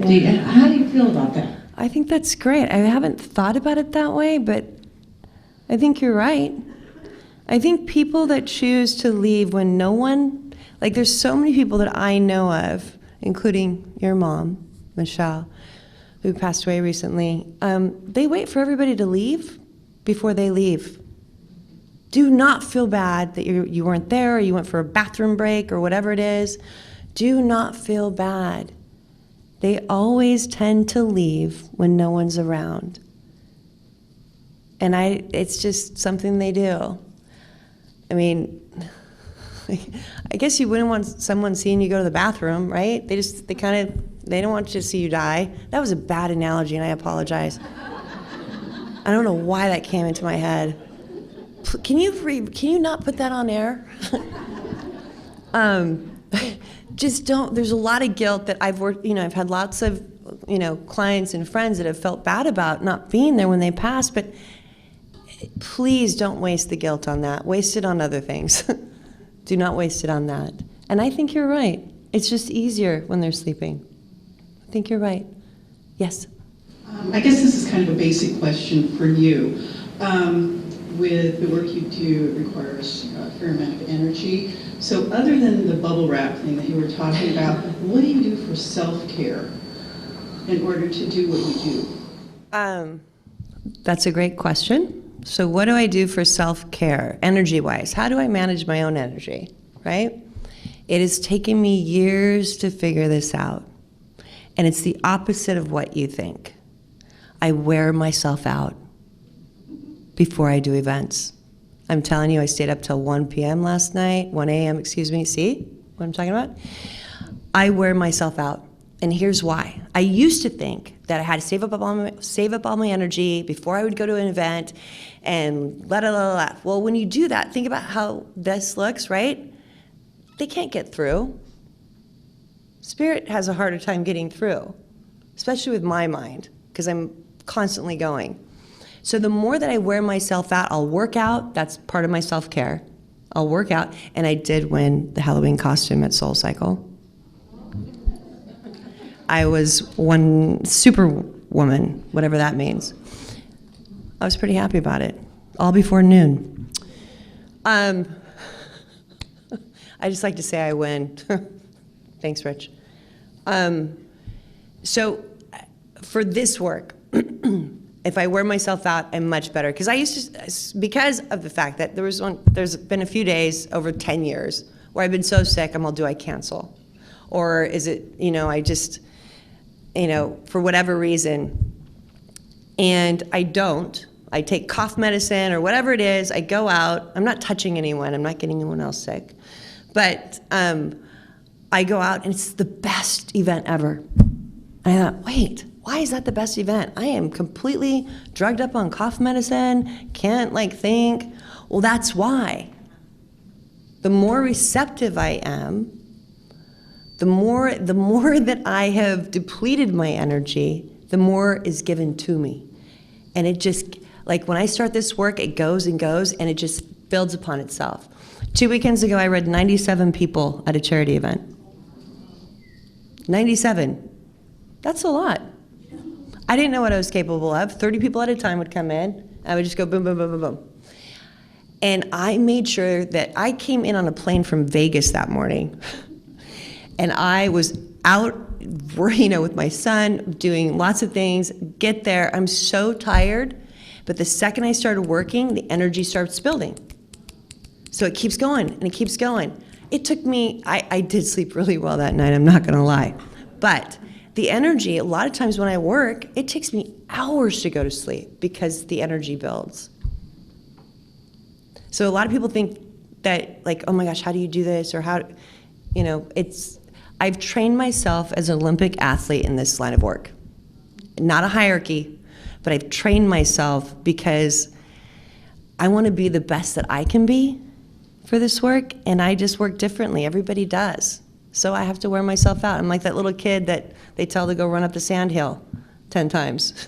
How do you feel about that? I think that's great. I haven't thought about it that way, but I think you're right. I think people that choose to leave when no one, like there's so many people that I know of, including your mom, Michelle, who passed away recently, they wait for everybody to leave before they leave. Do not feel bad that you weren't there, or you went for a bathroom break, or whatever it is. Do not feel bad. They always tend to leave when no one's around. And it's just something they do. I mean, I guess you wouldn't want someone seeing you go to the bathroom, right? They don't want you to see you die. That was a bad analogy, and I apologize. I don't know why that came into my head. Can you not put that on air? Just don't. There's a lot of guilt that I've worked. I've had lots of clients and friends that have felt bad about not being there when they pass. But please don't waste the guilt on that. Waste it on other things. Do not waste it on that. And I think you're right. It's just easier when they're sleeping. I think you're right. Yes. I guess this is kind of a basic question for you. With the work you do, it requires a fair amount of energy. So other than the bubble wrap thing that you were talking about, what do you do for self-care in order to do what you do? That's a great question. So what do I do for self-care, energy-wise? How do I manage my own energy, right? It has taken me years to figure this out. And it's the opposite of what you think. I wear myself out before I do events. I'm telling you, I stayed up till 1 p.m. last night, 1 a.m., excuse me. See what I'm talking about? I wear myself out. And here's why. I used to think that I had to save up all my energy before I would go to an event and la la la la. Well, when you do that, think about how this looks, right? They can't get through. Spirit has a harder time getting through, especially with my mind, because I'm constantly going. So the more that I wear myself out, I'll work out. That's part of my self-care. I'll work out. And I did win the Halloween costume at Soul Cycle. I was one superwoman, whatever that means. I was pretty happy about it, all before noon. I just like to say I win. Thanks, Rich. So for this work, if I wear myself out, I'm much better. Because I used to, because of the fact that there's been a few days over 10 years where I've been so sick, do I cancel? Or is it, I just, for whatever reason, and I don't. I take cough medicine or whatever it is, I go out, I'm not touching anyone, I'm not getting anyone else sick. But I go out and it's the best event ever. And I thought, wait, why is that the best event? I am completely drugged up on cough medicine, can't think. Well, that's why. The more receptive I am, the more that I have depleted my energy, the more is given to me. And it just, when I start this work, it goes and goes, and it just builds upon itself. 2 weekends ago, I read 97 people at a charity event. 97. That's a lot. I didn't know what I was capable of. 30 people at a time would come in. I would just go boom, boom, boom, boom, boom. And I made sure that I came in on a plane from Vegas that morning. And I was out, with my son, doing lots of things. Get there, I'm so tired. But the second I started working, the energy starts building. So it keeps going, and it keeps going. It took me, I did sleep really well that night, I'm not gonna lie. But the energy, a lot of times when I work, it takes me hours to go to sleep because the energy builds. So a lot of people think that, oh my gosh, how do you do this? Or how, You know, I've trained myself as an Olympic athlete in this line of work. Not a hierarchy, but I've trained myself because I want to be the best that I can be for this work, and I just work differently. Everybody does. So I have to wear myself out. I'm like that little kid that they tell to go run up the sand hill 10 times.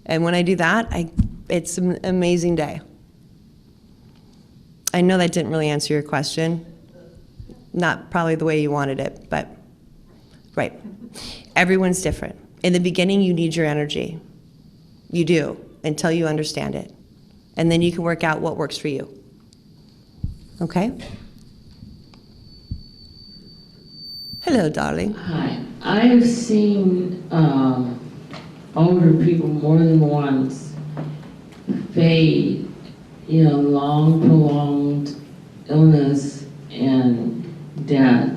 And when I do that, it's an amazing day. I know that didn't really answer your question. Not probably the way you wanted it, but right. Everyone's different. In the beginning, you need your energy. You do, until you understand it. And then you can work out what works for you. Okay? Hello, darling. Hi. I have seen older people more than once fade, long, prolonged illness and death.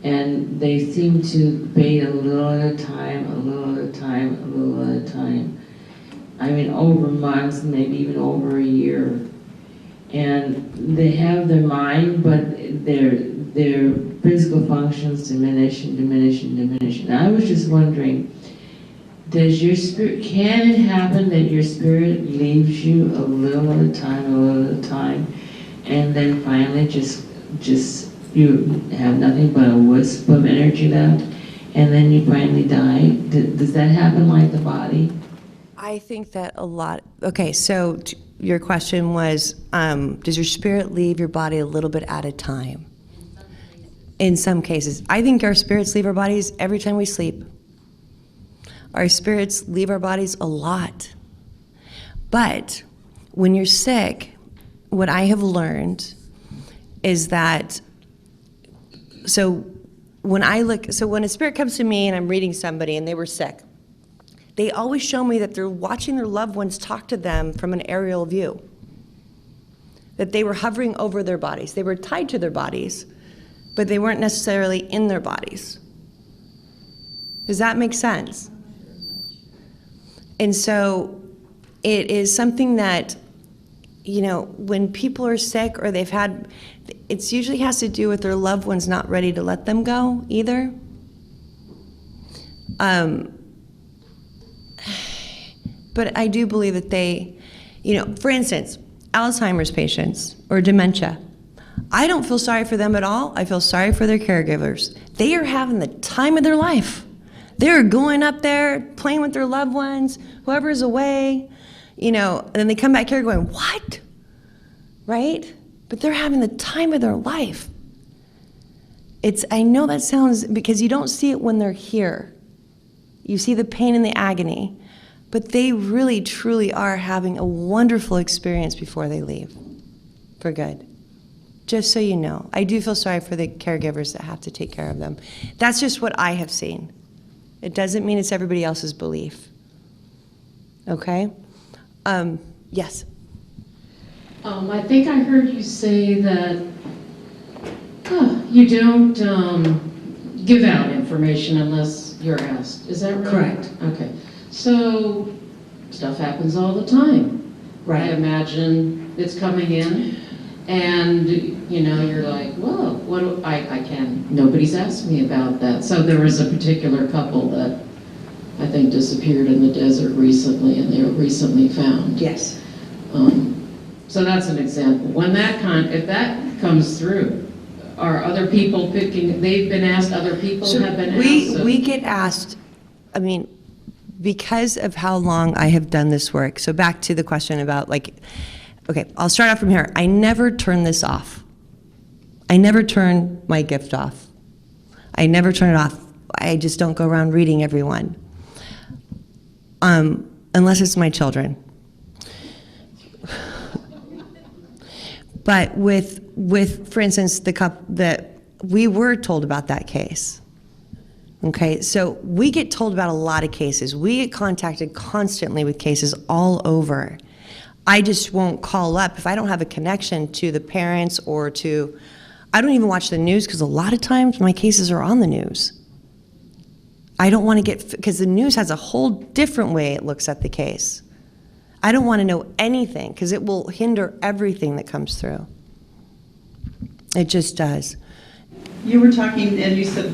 And they seem to fade a little at a time, a little at a time, a little at a time. I mean, over months, maybe even over a year. And they have their mind, but their physical functions diminish and diminish and diminish. And I was just wondering, does your spirit, can it happen that your spirit leaves you a little at a time, a little at a time, and then finally just you have nothing but a wisp of energy left, and then you finally die? Does that happen like the body? I think that a lot. Okay, so your question was, does your spirit leave your body a little bit at a time? In some cases. I think our spirits leave our bodies every time we sleep. Our spirits leave our bodies a lot. But when you're sick, what I have learned is that, so when a spirit comes to me and I'm reading somebody and they were sick, they always show me that they're watching their loved ones talk to them from an aerial view. That they were hovering over their bodies. They were tied to their bodies, but they weren't necessarily in their bodies. Does that make sense? And so it is something that, when people are sick or they've had, it usually has to do with their loved ones not ready to let them go either. But I do believe that they, for instance, Alzheimer's patients or dementia, I don't feel sorry for them at all. I feel sorry for their caregivers. They are having the time of their life. They're going up there, playing with their loved ones, whoever's away, and then they come back here going, what? Right? But they're having the time of their life. I know that sounds, because you don't see it when they're here. You see the pain and the agony. But they really, truly are having a wonderful experience before they leave for good. Just so you know. I do feel sorry for the caregivers that have to take care of them. That's just what I have seen. It doesn't mean it's everybody else's belief. Okay? Yes? I think I heard you say that you don't give out information unless you're asked. Is that right? Correct. Okay. So, stuff happens all the time. Right. I imagine it's coming in, and you're like, well, nobody's asked me about that. So there was a particular couple that I think disappeared in the desert recently, and they were recently found. Yes. So that's an example. If that comes through, are other people they've been asked, other people have been asked? We get asked, because of how long I have done this work, so back to the question about okay, I'll start off from here. I never turn this off. I never turn my gift off. I never turn it off. I just don't go around reading everyone. Unless it's my children. But with for instance, the couple that we were told about that case. Okay, so we get told about a lot of cases. We get contacted constantly with cases all over. I just won't call up if I don't have a connection to the parents or to, I don't even watch the news because a lot of times my cases are on the news. I don't want to because the news has a whole different way it looks at the case. I don't want to know anything because it will hinder everything that comes through. It just does. You were talking, and you said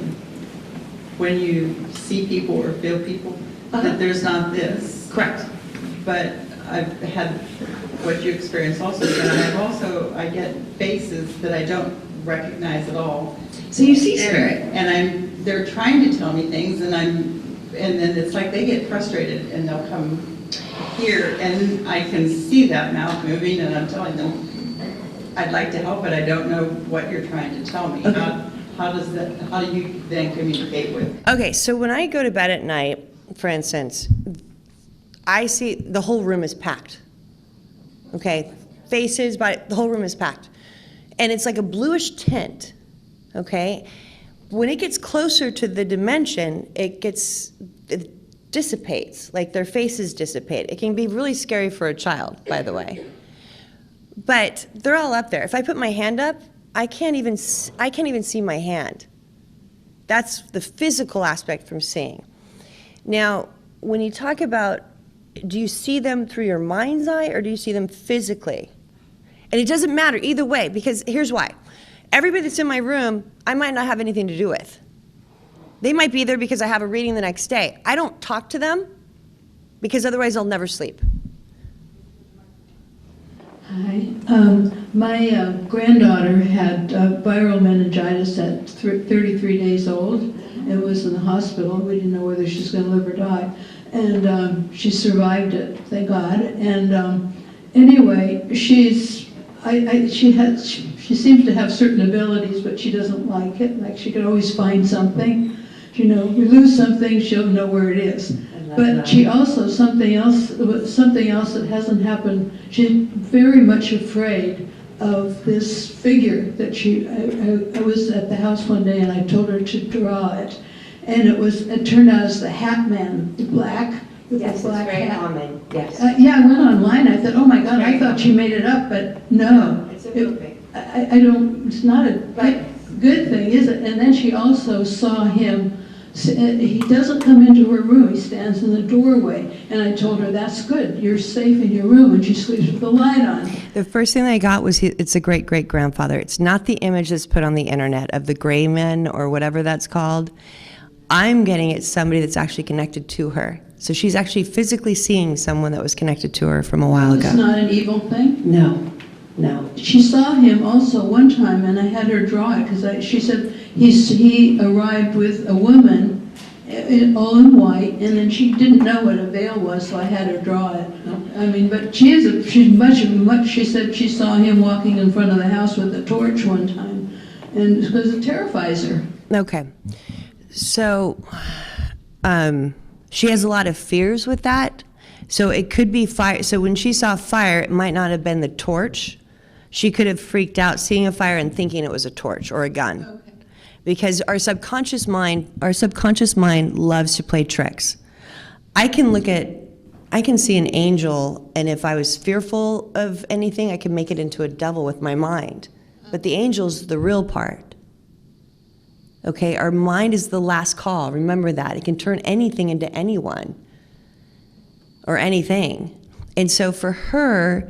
when you see people or feel people, that there's not this. Correct. But I've had what you experience also, and I get faces that I don't recognize at all. So you see spirit. And they're trying to tell me things, and then it's like they get frustrated, and they'll come here, and I can see that mouth moving, and I'm telling them, I'd like to help, but I don't know what you're trying to tell me. Okay. How do you then communicate with? Okay, so when I go to bed at night, for instance, I see the whole room is packed. Okay, faces, but the whole room is packed. And it's like a bluish tint, okay? When it gets closer to the dimension, it dissipates, like their faces dissipate. It can be really scary for a child, by the way. But they're all up there. If I put my hand up, I can't even see my hand. That's the physical aspect from seeing. Now, when you talk about, do you see them through your mind's eye or do you see them physically? And it doesn't matter either way, because here's why. Everybody that's in my room, I might not have anything to do with. They might be there because I have a reading the next day. I don't talk to them because otherwise I'll never sleep. Hi. My granddaughter had viral meningitis at 33 days old and was in the hospital. We didn't know whether she was going to live or die. And she survived it, thank God. And anyway, she seems to have certain abilities, but she doesn't like it. Like she could always find something. You know, we lose something, she'll know where it is. But she also, something else that hasn't happened, she's very much afraid of this figure that I was at the house one day and I told her to draw it. And it turned out as the Hat Man, the black, with Yes, the black it's very hat. common, yes. Yeah, I went online, I thought, oh my God, I thought she made it up, but no. It's a real thing. I don't, it's not a good thing, is it? And then she also saw him. He doesn't come into her room, he stands in the doorway. And I told her, that's good, you're safe in your room, and she sleeps with the light on. The first thing that I got was it's a great-great-grandfather. It's not the image that's put on the internet of the gray men or whatever that's called. I'm getting it somebody that's actually connected to her. So she's actually physically seeing someone that was connected to her from a while ago. It's not an evil thing? No, no. She saw him also one time, and I had her draw it, because she said he arrived with a woman, all in white, and then she didn't know what a veil was, so I had her draw it. I mean, but she's much, she said she saw him walking in front of the house with a torch one time, and because it terrifies her. Okay. So she has a lot of fears with that. So it could be fire. So when she saw fire, it might not have been the torch. She could have freaked out seeing a fire and thinking it was a torch or a gun. Okay. Because our subconscious mind loves to play tricks. I can see an angel, and if I was fearful of anything, I could make it into a devil with my mind. But the angel's the real part. Okay, our mind is the last call. Remember that. It can turn anything into anyone or anything. And so for her,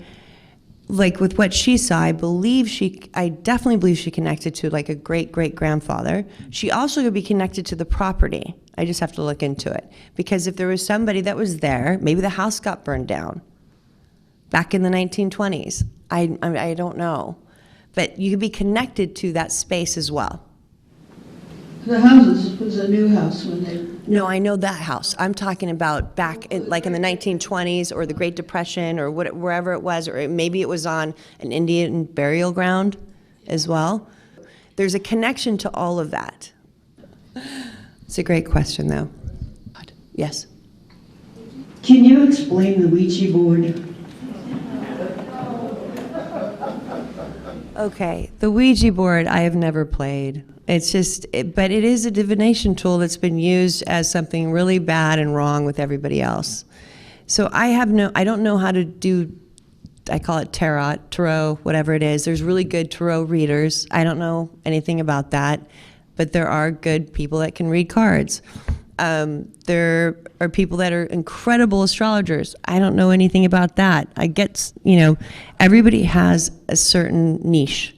like with what she saw, I definitely believe she connected to like a great-great-grandfather. She also could be connected to the property. I just have to look into it. Because if there was somebody that was there, maybe the house got burned down back in the 1920s. I don't know. But you could be connected to that space as well. The house was a new house when they... No, I know that house. I'm talking about back in, like in the 1920s or the Great Depression or wherever it was, or maybe it was on an Indian burial ground as well. There's a connection to all of that. It's a great question, though. Yes? Can you explain the Ouija board? Okay, the Ouija board I have never played. It's just, but it is a divination tool that's been used as something really bad and wrong with everybody else. So I don't know how to do, I call it tarot, whatever it is. There's really good tarot readers. I don't know anything about that, but there are good people that can read cards. There are people that are incredible astrologers. I don't know anything about that. I get, everybody has a certain niche.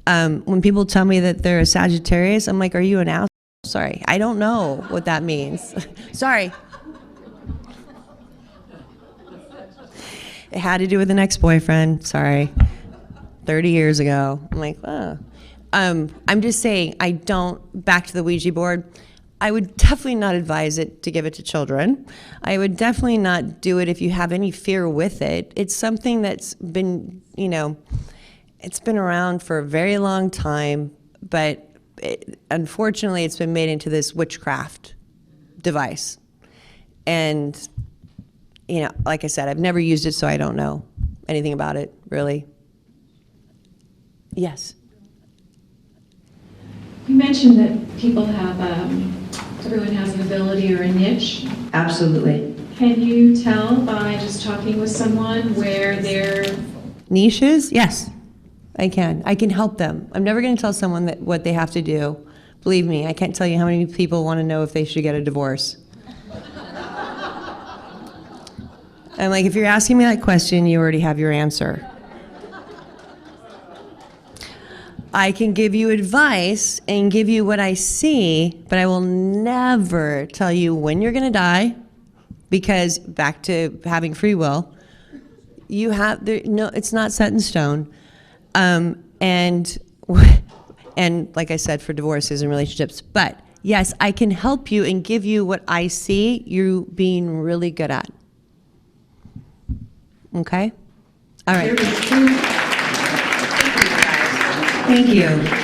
When people tell me that they're a Sagittarius, I'm like, are you an asshole? Sorry, I don't know what that means. Sorry. It had to do with an ex-boyfriend. Sorry. 30 years ago. I'm like, oh. I'm just saying, back to the Ouija board, I would definitely not advise it to give it to children. I would definitely not do it if you have any fear with it. It's something that's been, it's been around for a very long time, but unfortunately it's been made into this witchcraft device. And, like I said, I've never used it, so I don't know anything about it, really. Yes. You mentioned that people have, everyone has an ability or a niche. Absolutely. Can you tell by just talking with someone where their Niches? Yes, I can. I can help them. I'm never going to tell someone what they have to do. Believe me, I can't tell you how many people want to know if they should get a divorce. I'm like, if you're asking me that question, you already have your answer. I can give you advice and give you what I see, but I will never tell you when you're going to die, because back to having free will, it's not set in stone. And like I said, for divorces and relationships. But yes, I can help you and give you what I see you being really good at. Okay? All right. Thank you.